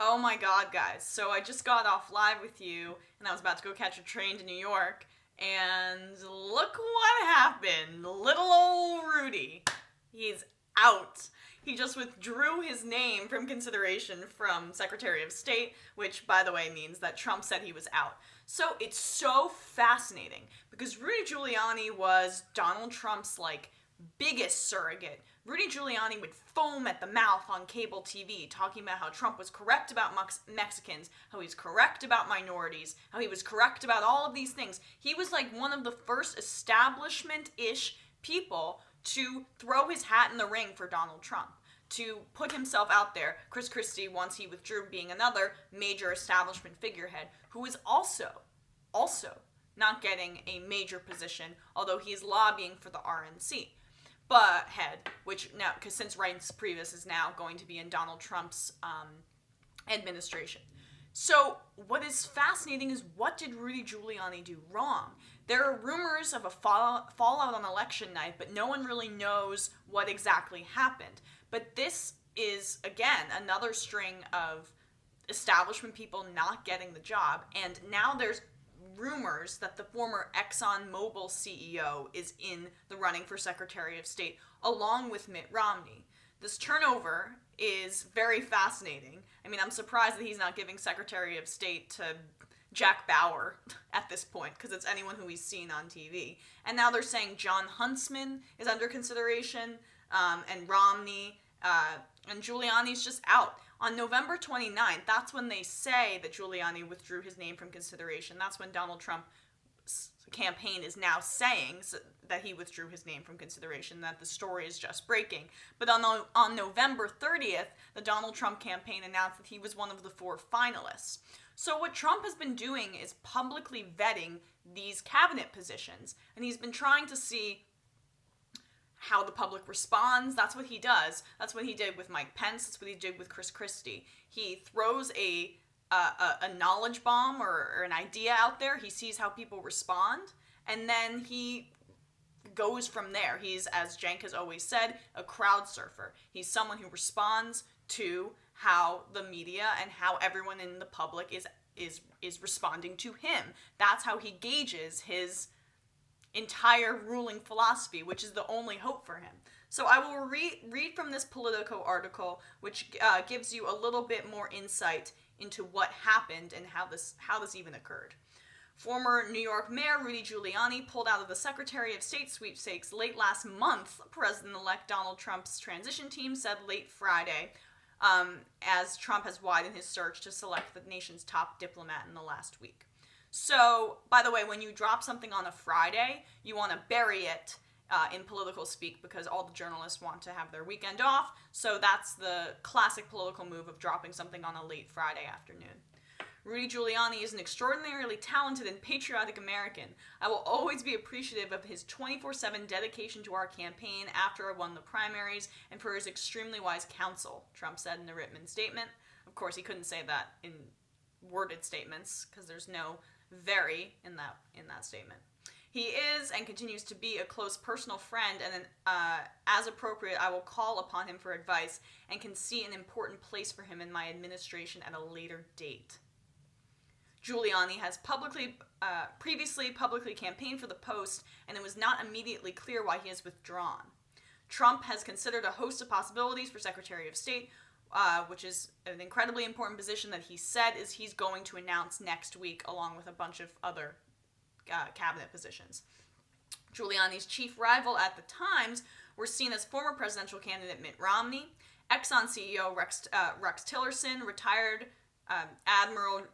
Oh my god, guys. So I just got off live with you, and I was about to go catch a train to New York, and look what happened. Little old Rudy. He's out. He just withdrew his name from consideration from Secretary of State, which, by the way, means that Trump said he was out. So it's so fascinating because Rudy Giuliani was Donald Trump's, biggest surrogate. Rudy Giuliani would foam at the mouth on cable TV, talking about how Trump was correct about Mexicans, how he's correct about minorities, how he was correct about all of these things. He was like one of the first establishment-ish people to throw his hat in the ring for Donald Trump, to put himself out there. Chris Christie, once he withdrew, being another major establishment figurehead, who is also not getting a major position, although he is lobbying for the RNC. But which now, because since Reince Priebus is now going to be in Donald Trump's administration. So what is fascinating is, what did Rudy Giuliani do wrong? There are rumors of a fallout on election night, but no one really knows what exactly happened. But this is, again, another string of establishment people not getting the job, and now there's rumors that the former ExxonMobil CEO is in the running for Secretary of State, along with Mitt Romney. This turnover is very fascinating. I mean, I'm surprised that he's not giving Secretary of State to Jack Bauer at this point, because it's anyone who he's seen on TV. And now they're saying John Huntsman is under consideration, and Romney, and Giuliani's just out. On November 29th, that's when they say that Giuliani withdrew his name from consideration. That's when Donald Trump's campaign is now saying that he withdrew his name from consideration, that the story is just breaking. But on November 30th, the Donald Trump campaign announced that he was one of the 4 finalists. So what Trump has been doing is publicly vetting these cabinet positions, and he's been trying to see how the public responds. That's what he does. That's what he did with Mike Pence. That's what he did with Chris Christie. He throws a knowledge bomb or an idea out there. He sees how people respond, and then he goes from there. He's, as Cenk has always said, a crowd surfer. He's someone who responds to how the media and how everyone in the public is responding to him. That's how he gauges his entire ruling philosophy, which is the only hope for him. So I will read from this Politico article, which gives you a little bit more insight into what happened and how this even occurred. Former New York Mayor Rudy Giuliani pulled out of the Secretary of State sweepstakes late last month, President-elect Donald Trump's transition team said late Friday, as Trump has widened his search to select the nation's top diplomat in the last week. So, by the way, when you drop something on a Friday, you want to bury it in political speak, because all the journalists want to have their weekend off. So that's the classic political move of dropping something on a late Friday afternoon. Rudy Giuliani is an extraordinarily talented and patriotic American. I will always be appreciative of his 24/7 dedication to our campaign after I won the primaries, and for his extremely wise counsel, Trump said in a written statement. Of course, he couldn't say that in worded statements, because there's no very in that statement. He is and continues to be a close personal friend, and as appropriate, I will call upon him for advice and can see an important place for him in my administration at a later date. Giuliani has previously publicly campaigned for the post, and it was not immediately clear why he has withdrawn. Trump has considered a host of possibilities for Secretary of State, which is an incredibly important position that he said is he's going to announce next week, along with a bunch of other cabinet positions. Giuliani's chief rival at the Times were seen as former presidential candidate Mitt Romney, Exxon CEO Rex Tillerson, retired Admiral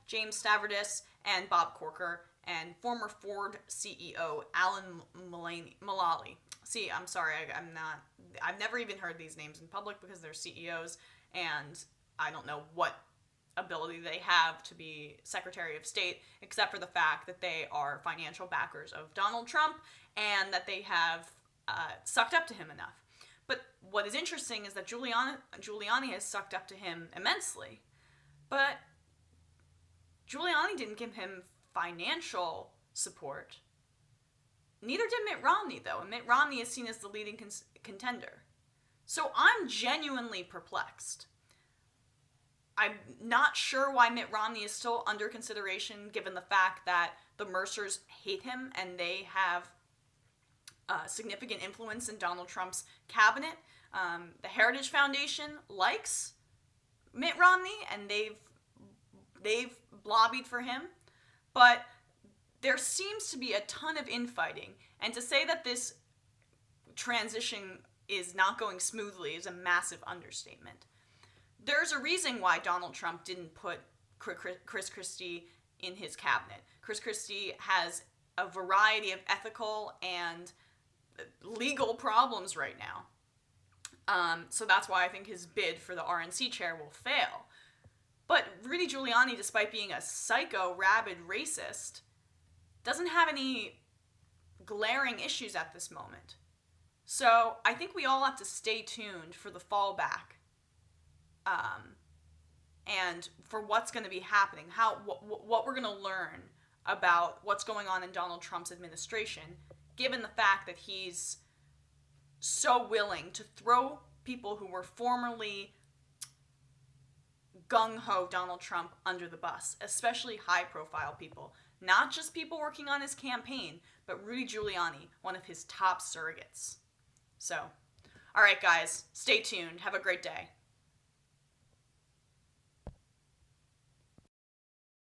James Stavridis, and Bob Corker, and former Ford CEO Alan Mulally. See, I'm sorry, I've never even heard these names in public because they're CEOs, and I don't know what ability they have to be Secretary of State, except for the fact that they are financial backers of Donald Trump, and that they have sucked up to him enough. But what is interesting is that Giuliani has sucked up to him immensely, but Giuliani didn't give him financial support. Neither did Mitt Romney, though, and Mitt Romney is seen as the leading contender. So I'm genuinely perplexed. I'm not sure why Mitt Romney is still under consideration, given the fact that the Mercers hate him and they have significant influence in Donald Trump's cabinet. The Heritage Foundation likes Mitt Romney, and they've lobbied for him, but there seems to be a ton of infighting, and to say that this transition is not going smoothly is a massive understatement. There's a reason why Donald Trump didn't put Chris Christie in his cabinet. Chris Christie has a variety of ethical and legal problems right now. So that's why I think his bid for the RNC chair will fail. But Rudy Giuliani, despite being a psycho, rabid racist, doesn't have any glaring issues at this moment. So I think we all have to stay tuned for the fallback, and for what's going to be happening, what we're going to learn about what's going on in Donald Trump's administration, given the fact that he's so willing to throw people who were formerly gung-ho Donald Trump under the bus, especially high-profile people. Not just people working on his campaign, but Rudy Giuliani, one of his top surrogates. So, all right, guys, stay tuned. Have a great day.